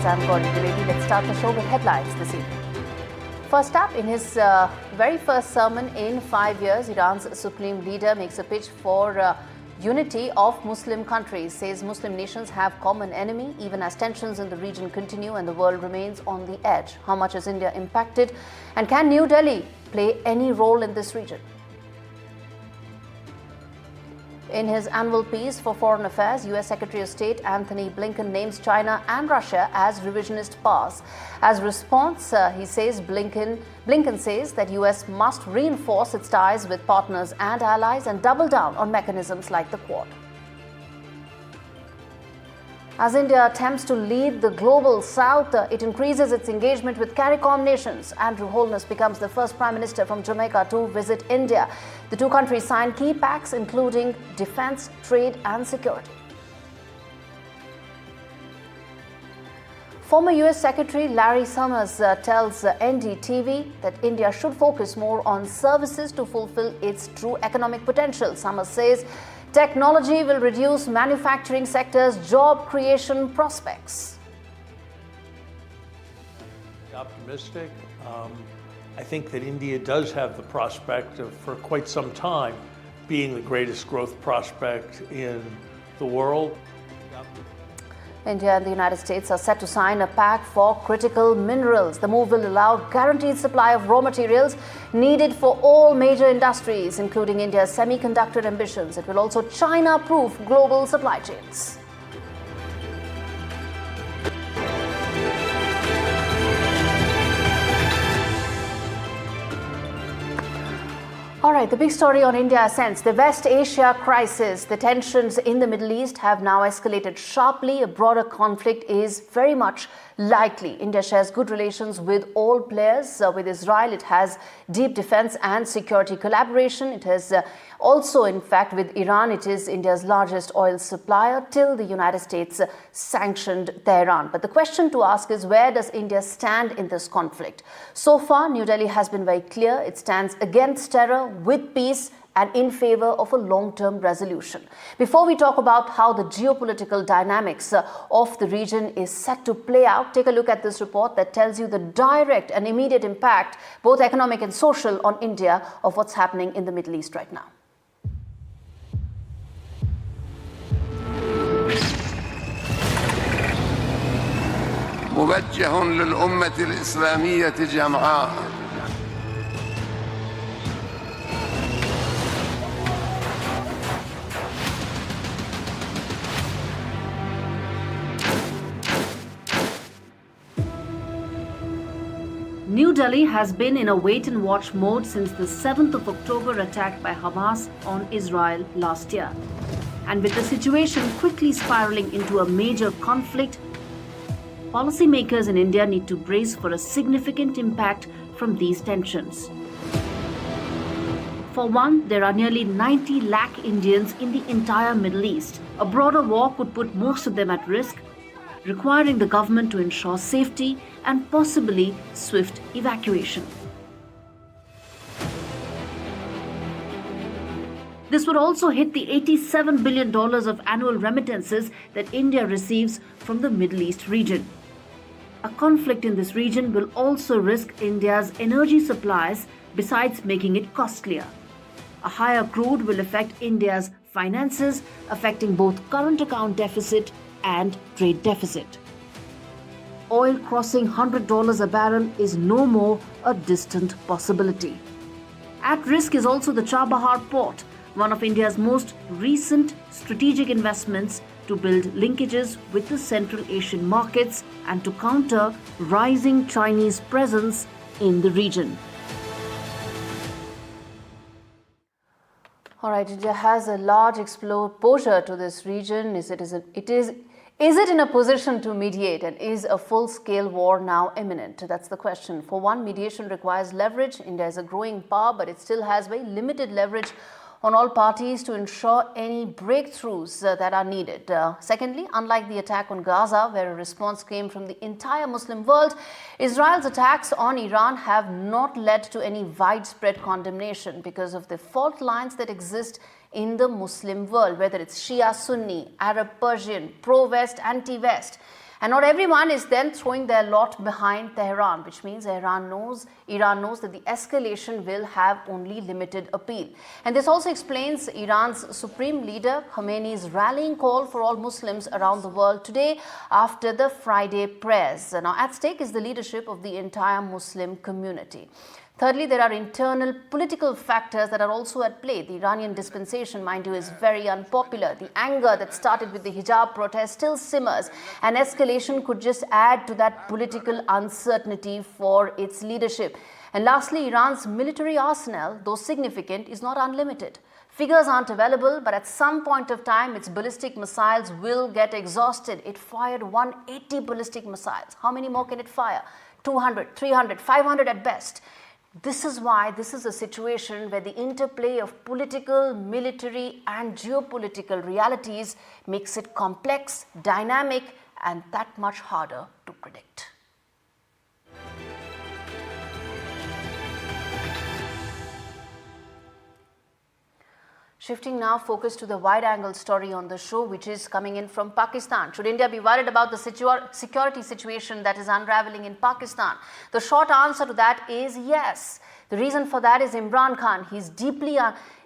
I'm Gauri Trivedi. Let's start the show with headlines this evening. First up, in his very first sermon in 5 years, Iran's supreme leader makes a pitch for unity of Muslim countries, says Muslim nations have common enemy even as tensions in the region continue and the world remains on the edge. How much is India impacted, and can New Delhi play any role in this region? In his annual piece for Foreign Affairs, U.S. Secretary of State Antony Blinken names China and Russia as revisionist powers. As response, Blinken says that U.S. must reinforce its ties with partners and allies and double down on mechanisms like the Quad. As India attempts to lead the global south, it increases its engagement with CARICOM nations. Andrew Holness becomes the first Prime Minister from Jamaica to visit India. The two countries signed key pacts including defense, trade and security. Former US Secretary Larry Summers tells NDTV that India should focus more on services to fulfill its true economic potential. Summers says technology will reduce manufacturing sector's job creation prospects. Optimistic. I think that India does have the prospect of, for quite some time, being the greatest growth prospect in the world. India and the United States are set to sign a pact for critical minerals. The move will allow guaranteed supply of raw materials needed for all major industries, including India's semiconductor ambitions. It will also China-proof global supply chains. All right, the big story on India ascends. The West Asia crisis, the tensions in the Middle East have now escalated sharply. A broader conflict is very much likely. India shares good relations with all players. With Israel, it has deep defense and security collaboration. It has also, in fact, with Iran, it is India's largest oil supplier till the United States sanctioned Tehran. But the question to ask is, where does India stand in this conflict? So far, New Delhi has been very clear. It stands against terror, with peace, and in favor of a long-term resolution. Before we talk about how the geopolitical dynamics of the region is set to play out, take a look at this report that tells you the direct and immediate impact, both economic and social, on India of what's happening in the Middle East right now. موجه للأمة الإسلامية جمعاء. New Delhi has been in a wait-and-watch mode since the 7th of October attack by Hamas on Israel last year. And with the situation quickly spiraling into a major conflict, policymakers in India need to brace for a significant impact from these tensions. For one, there are nearly 90 lakh Indians in the entire Middle East. A broader war could put most of them at risk, requiring the government to ensure safety and possibly swift evacuation. This would also hit the $87 billion of annual remittances that India receives from the Middle East region. A conflict in this region will also risk India's energy supplies, besides making it costlier. A higher crude will affect India's finances, affecting both current account deficit and trade deficit. Oil crossing $100 a barrel is no more a distant possibility. At risk is also the Chabahar port, one of India's most recent strategic investments to build linkages with the Central Asian markets and to counter rising Chinese presence in the region. All right, India has a large exposure to this region. Is it in a position to mediate, and is a full-scale war now imminent? That's the question. For one, mediation requires leverage. India is a growing power, but it still has very limited leverage on all parties to ensure any breakthroughs that are needed. Secondly, unlike the attack on Gaza, where a response came from the entire Muslim world, Israel's attacks on Iran have not led to any widespread condemnation because of the fault lines that exist in the Muslim world, whether it's Shia, Sunni, Arab, Persian, pro-West, anti-West. And not everyone is then throwing their lot behind Tehran, which means Iran knows that the escalation will have only limited appeal. And this also explains Iran's supreme leader Khomeini's rallying call for all Muslims around the world today after the Friday prayers. Now, at stake is the leadership of the entire Muslim community. Thirdly, there are internal political factors that are also at play. The Iranian dispensation, mind you, is very unpopular. The anger that started with the hijab protest still simmers, and escalation could just add to that political uncertainty for its leadership. And lastly, Iran's military arsenal, though significant, is not unlimited. Figures aren't available, but at some point of time, its ballistic missiles will get exhausted. It fired 180 ballistic missiles. How many more can it fire? 200, 300, 500 at best. This is why this is a situation where the interplay of political, military and geopolitical realities makes it complex, dynamic and that much harder to predict. Shifting now focus to the wide-angle story on the show, which is coming in from Pakistan. Should India be worried about the security situation that is unraveling in Pakistan? The short answer to that is yes. The reason for that is Imran Khan. He's deeply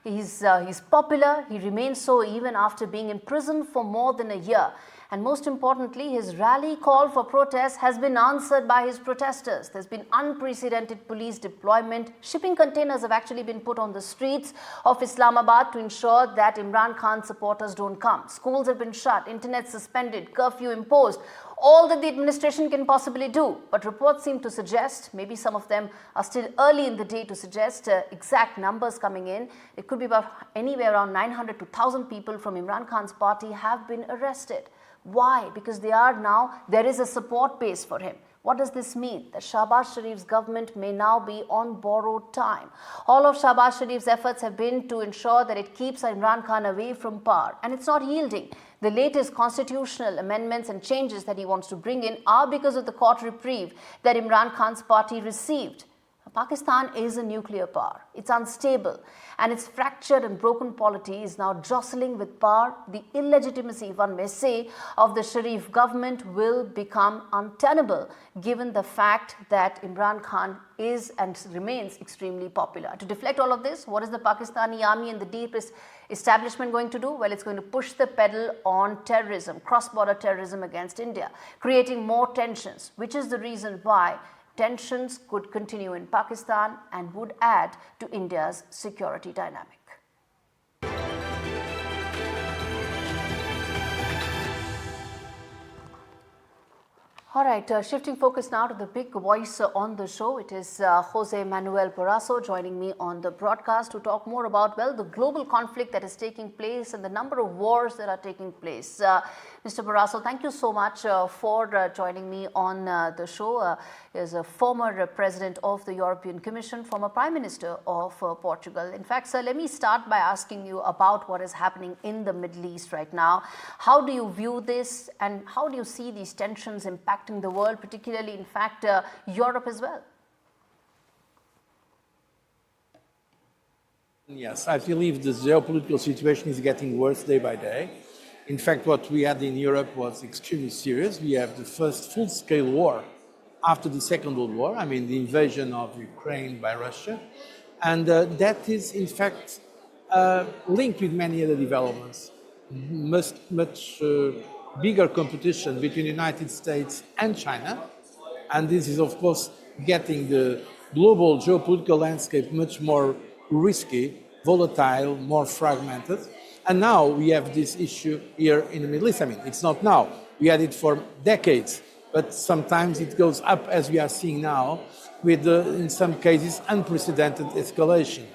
he's popular. He remains so even after being in prison for more than a year. And most importantly, his rally call for protest has been answered by his protesters. There's been unprecedented police deployment. Shipping containers have actually been put on the streets of Islamabad to ensure that Imran Khan supporters don't come. Schools have been shut, internet suspended, curfew imposed. All that the administration can possibly do. But reports seem to suggest, maybe some of them are still early in the day to suggest exact numbers coming in. It could be about anywhere around 900 to 1,000 people from Imran Khan's party have been arrested. Why? Because there is a support base for him. What does this mean? That Shahbaz Sharif's government may now be on borrowed time. All of Shahbaz Sharif's efforts have been to ensure that it keeps Imran Khan away from power, and it's not yielding. The latest constitutional amendments and changes that he wants to bring in are because of the court reprieve that Imran Khan's party received. Pakistan is a nuclear power. It's unstable, and its fractured and broken polity is now jostling with power. The illegitimacy, one may say, of the Sharif government will become untenable given the fact that Imran Khan is and remains extremely popular. To deflect all of this, what is the Pakistani army and the deepest establishment going to do? Well, it's going to push the pedal on terrorism, cross-border terrorism against India, creating more tensions, which is the reason why tensions could continue in Pakistan and would add to India's security dynamic. All right, shifting focus now to the big voice on the show. It is José Manuel Barroso joining me on the broadcast to talk more about, well, the global conflict that is taking place and the number of wars that are taking place. Mr. Barroso, thank you so much for joining me on the show. As a former president of the European Commission, former Prime Minister of Portugal. In fact, sir, let me start by asking you about what is happening in the Middle East right now. How do you view this, and how do you see these tensions impacting the world, particularly, in fact, Europe as well? Yes, I believe the geopolitical situation is getting worse day by day. In fact, what we had in Europe was extremely serious. We have the first full-scale war after the Second World War, I mean the invasion of Ukraine by Russia. And that is, in fact, linked with many other developments. Much bigger competition between the United States and China. And this is, of course, getting the global geopolitical landscape much more risky, volatile, more fragmented. And now we have this issue here in the Middle East. I mean, it's not now. We had it for decades, but sometimes it goes up, as we are seeing now, with, in some cases, unprecedented escalation.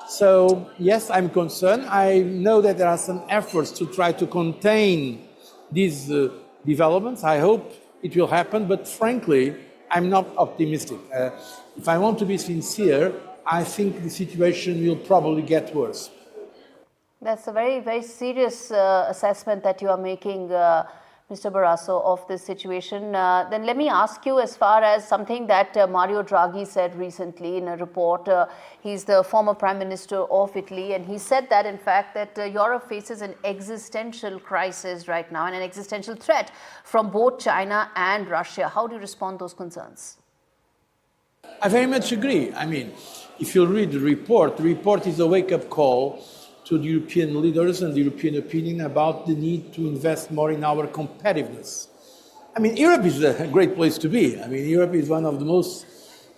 So, yes, I'm concerned. I know that there are some efforts to try to contain these developments. I hope it will happen, but frankly, I'm not optimistic. If I want to be sincere, I think the situation will probably get worse. That's a very, very serious assessment that you are making, Mr. Mr. Barroso, of this situation. Then let me ask you, as far as something that Mario Draghi said recently in a report. He's the former Prime Minister of Italy, and he said that, in fact, that Europe faces an existential crisis right now and an existential threat from both China and Russia. How do you respond to those concerns? I very much agree. I mean, if you read the report is a wake-up call to the European leaders and the European opinion about the need to invest more in our competitiveness. I mean, Europe is a great place to be. I mean, Europe is one of the most,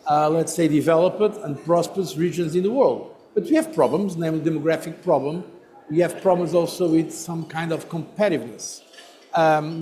let's say, developed and prosperous regions in the world. But we have problems, namely demographic problem. We have problems also with some kind of competitiveness.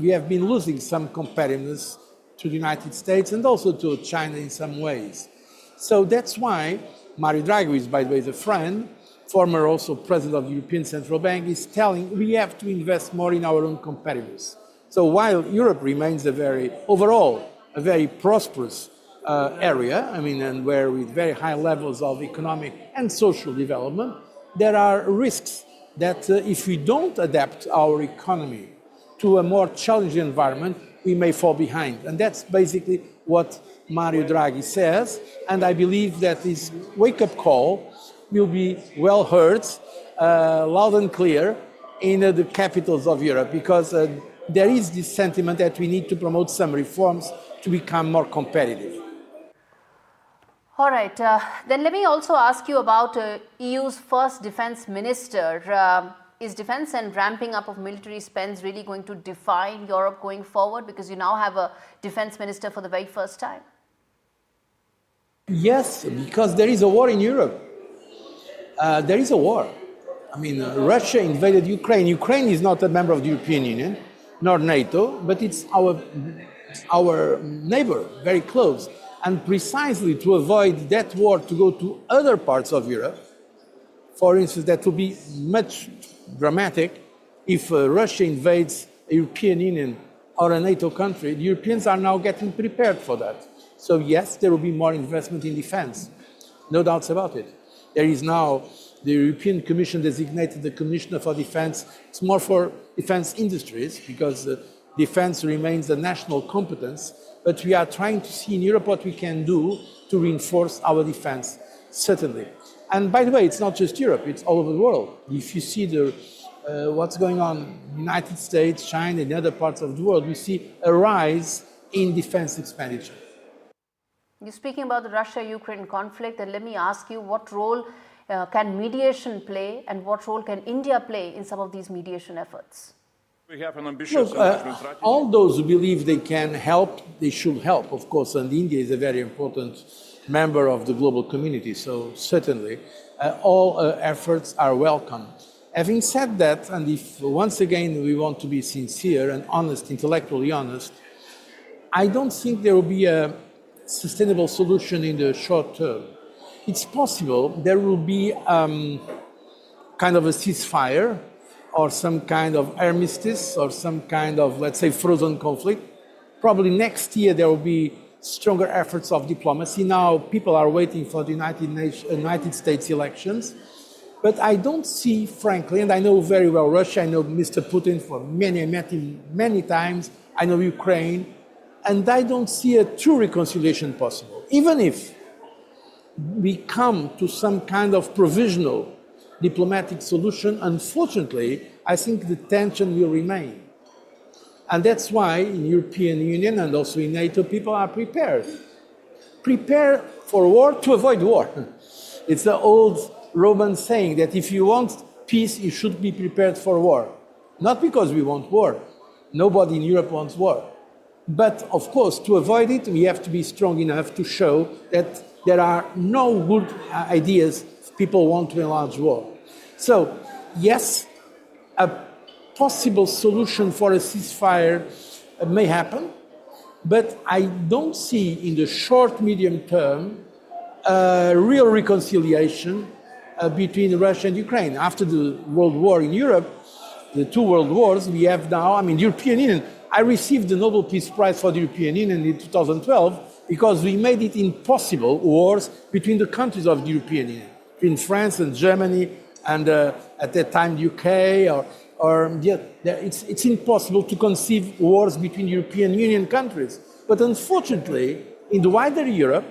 We have been losing some competitiveness to the United States and also to China in some ways. So that's why Mario Draghi, who is, by the way, a friend, former also president of the European Central Bank, is telling we have to invest more in our own competitiveness. So while Europe remains overall a very prosperous area, I mean, and where with very high levels of economic and social development, there are risks that if we don't adapt our economy to a more challenging environment, we may fall behind. And that's basically what Mario Draghi says. And I believe that this wake-up call will be well heard, loud and clear, in the capitals of Europe, because there is this sentiment that we need to promote some reforms to become more competitive. All right. Then let me also ask you about EU's first defense minister. Is defense and ramping up of military spends really going to define Europe going forward? Because you now have a defense minister for the very first time. Yes, because there is a war in Europe. There is a war. I mean, Russia invaded Ukraine. Ukraine is not a member of the European Union, nor NATO, but it's our neighbor, very close. And precisely to avoid that war to go to other parts of Europe, for instance, that will be much dramatic if Russia invades a European Union or a NATO country. The Europeans are now getting prepared for that. So yes, there will be more investment in defense, no doubts about it. There is now the European Commission designated the Commissioner for Defense. It's more for defense industries because defense remains a national competence. But we are trying to see in Europe what we can do to reinforce our defense, certainly. And by the way, it's not just Europe, it's all over the world. If you see what's going on in the United States, China, and other parts of the world, we see a rise in defense expenditure. You're speaking about the Russia-Ukraine conflict, and let me ask you, what role can mediation play, and what role can India play in some of these mediation efforts? We have an ambitious strategy. All those who believe they can help, they should help, of course, and India is a very important member of the global community, so certainly all efforts are welcome. Having said that, and if once again we want to be sincere and honest, intellectually honest, I don't think there will be a sustainable solution in the short term. It's possible there will be kind of a ceasefire or some kind of armistice or some kind of, let's say, frozen conflict. Probably next year there will be stronger efforts of diplomacy. Now people are waiting for the United States elections. But I don't see, frankly, and I know very well Russia, I know Mr. Putin I met him many times, I know Ukraine, and I don't see a true reconciliation possible. Even if we come to some kind of provisional diplomatic solution, unfortunately, I think the tension will remain. And that's why in European Union and also in NATO, people are prepared. Prepare for war to avoid war. It's the old Roman saying that if you want peace, you should be prepared for war. Not because we want war. Nobody in Europe wants war. But of course, to avoid it, we have to be strong enough to show that there are no good ideas if people want to enlarge war. So, yes, a possible solution for a ceasefire may happen, but I don't see in the short, medium term real reconciliation between Russia and Ukraine. After the World War in Europe, the two world wars, we have now, the European Union. I received the Nobel Peace Prize for the European Union in 2012 because we made it impossible wars between the countries of the European Union, between France and Germany and at that time UK or it's impossible to conceive wars between European Union countries. But unfortunately, in the wider Europe,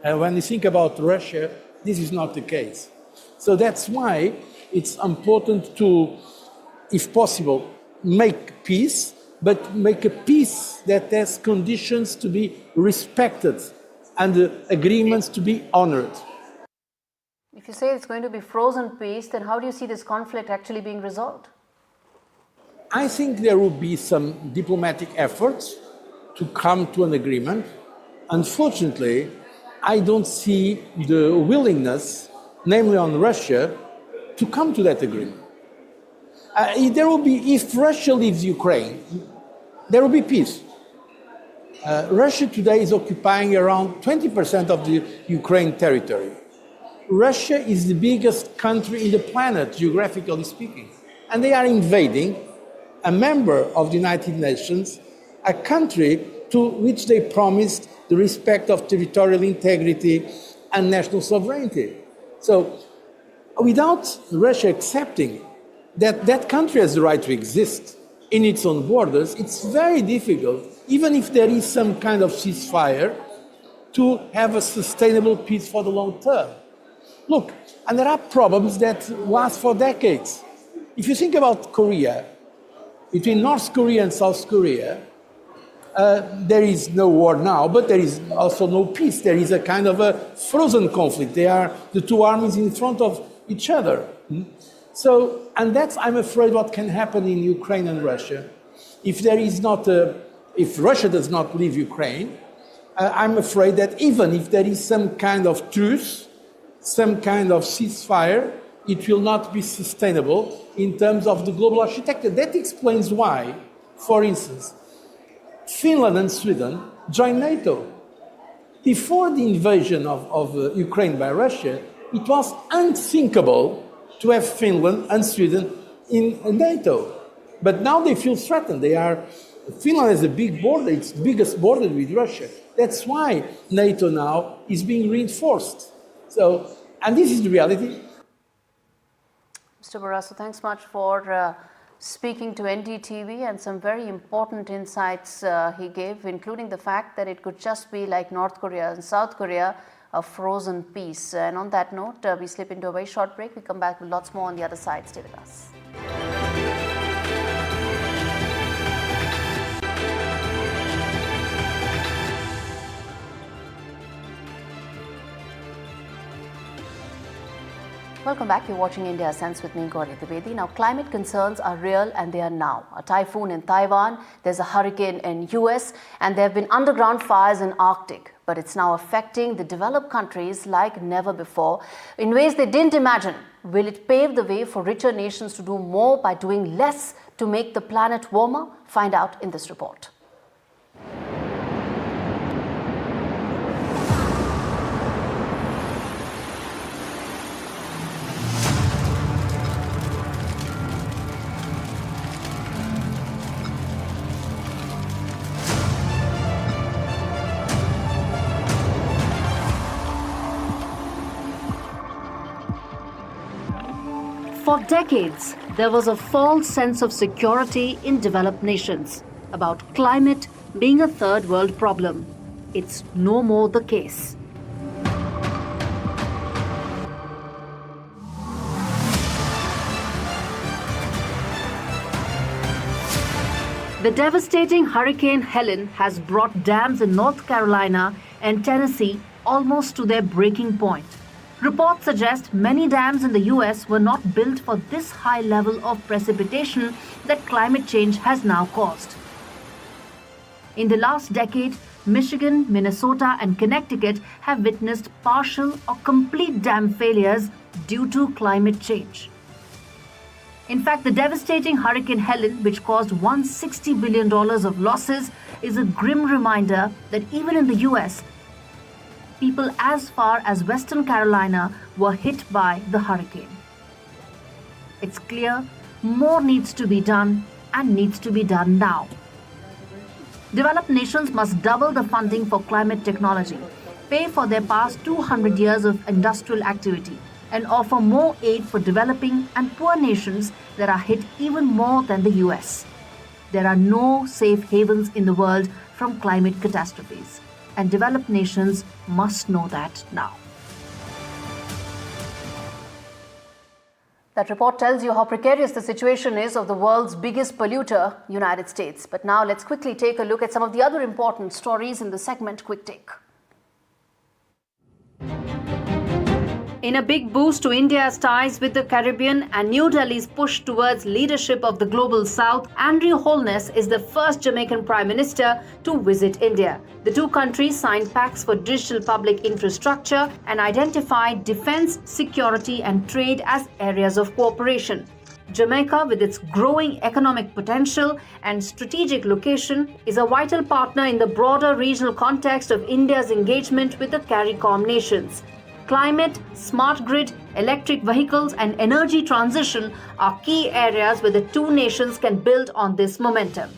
when you think about Russia, this is not the case. So that's why it's important to, if possible, make peace, but make a peace that has conditions to be respected and agreements to be honored. If you say it's going to be frozen peace, then how do you see this conflict actually being resolved? I think there will be some diplomatic efforts to come to an agreement. Unfortunately, I don't see the willingness, namely on Russia, to come to that agreement. There will be, if Russia leaves Ukraine, there will be peace. Russia today is occupying around 20% of the Ukraine territory. Russia is the biggest country in the planet, geographically speaking, and they are invading a member of the United Nations, a country to which they promised the respect of territorial integrity and national sovereignty. So, without Russia accepting that that country has the right to exist in its own borders, it's very difficult, even if there is some kind of ceasefire, to have a sustainable peace for the long term. Look, and there are problems that last for decades. If you think about Korea, between North Korea and South Korea, there is no war now, but there is also no peace. There is a kind of a frozen conflict. They are the two armies in front of each other. So, and that's, I'm afraid, what can happen in Ukraine and Russia. If there is not if Russia does not leave Ukraine, I'm afraid that even if there is some kind of truce, some kind of ceasefire, it will not be sustainable in terms of the global architecture. That explains why, for instance, Finland and Sweden joined NATO. Before the invasion of Ukraine by Russia, it was unthinkable to have Finland and Sweden in NATO. But now they feel threatened. Finland has a big border, it's the biggest border with Russia. That's why NATO now is being reinforced. So, and this is the reality. Mr. Barroso, thanks much for speaking to NDTV, and some very important insights he gave, including the fact that it could just be like North Korea and South Korea, a frozen peace. And on that note, we slip into a very short break. We come back with lots more on the other side. Stay with us. Welcome back. You're watching India Sense with me, Gauri Trivedi. Now, climate concerns are real, and they are now. A typhoon in Taiwan, there's a hurricane in US, and there have been underground fires in Arctic. But it's now affecting the developed countries like never before in ways they didn't imagine. Will it pave the way for richer nations to do more by doing less to make the planet warmer? Find out in this report. For decades, there was a false sense of security in developed nations about climate being a third world problem. It's no more the case. The devastating Hurricane Helene has brought dams in North Carolina and Tennessee almost to their breaking point. Reports suggest many dams in the US were not built for this high level of precipitation that climate change has now caused. In the last decade, Michigan, Minnesota, and Connecticut have witnessed partial or complete dam failures due to climate change. In fact, the devastating Hurricane Helene, which caused $160 billion of losses, is a grim reminder that even in the US, people as far as Western Carolina were hit by the hurricane. It's clear more needs to be done, and needs to be done now. Developed nations must double the funding for climate technology, pay for their past 200 years of industrial activity, and offer more aid for developing and poor nations that are hit even more than the US. There are no safe havens in the world from climate catastrophes, and developed nations must know that now. That report tells you how precarious the situation is of the world's biggest polluter, United States. But now let's quickly take a look at some of the other important stories in the segment Quick Take. In a big boost to India's ties with the Caribbean and New Delhi's push towards leadership of the Global South, Andrew Holness is the first Jamaican Prime Minister to visit India. The two countries signed pacts for digital public infrastructure and identified defense, security and trade as areas of cooperation. Jamaica, with its growing economic potential and strategic location, is a vital partner in the broader regional context of India's engagement with the CARICOM nations. Climate, smart grid, electric vehicles and energy transition are key areas where the two nations can build on this momentum.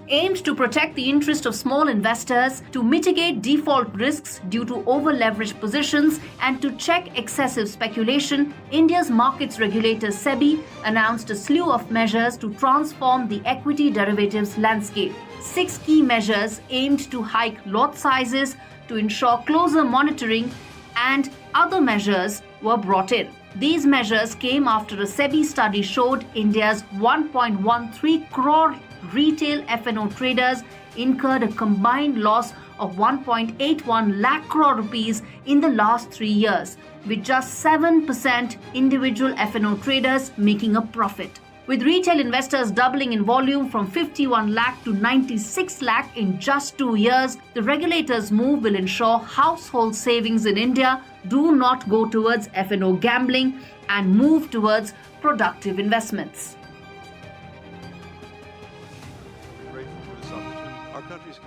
Aimed to protect the interest of small investors, to mitigate default risks due to over-leveraged positions, and to check excessive speculation, India's markets regulator SEBI announced a slew of measures to transform the equity derivatives landscape. 6 key measures aimed to hike lot sizes, to ensure closer monitoring, and other measures were brought in. These measures came after a SEBI study showed India's 1.13 crore retail F&O traders incurred a combined loss of 1.81 lakh crore rupees in the last 3 years, with just 7% individual F&O traders making a profit. With retail investors doubling in volume from 51 lakh to 96 lakh in just 2 years, the regulator's move will ensure household savings in India do not go towards F&O gambling and move towards productive investments.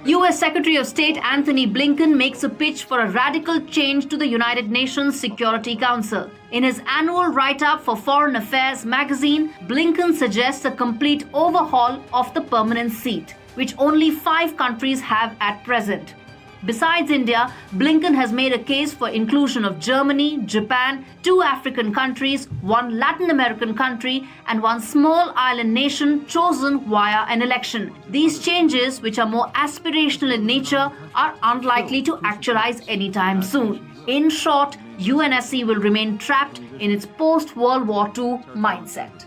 US Secretary of State Anthony Blinken makes a pitch for a radical change to the United Nations Security Council. In his annual write-up for Foreign Affairs magazine, Blinken suggests a complete overhaul of the permanent seat, which only 5 countries have at present. Besides India, Blinken has made a case for inclusion of Germany, Japan, 2 African countries, 1 Latin American country, and 1 small island nation chosen via an election. These changes, which are more aspirational in nature, are unlikely to actualize anytime soon. In short, UNSC will remain trapped in its post-World War II mindset.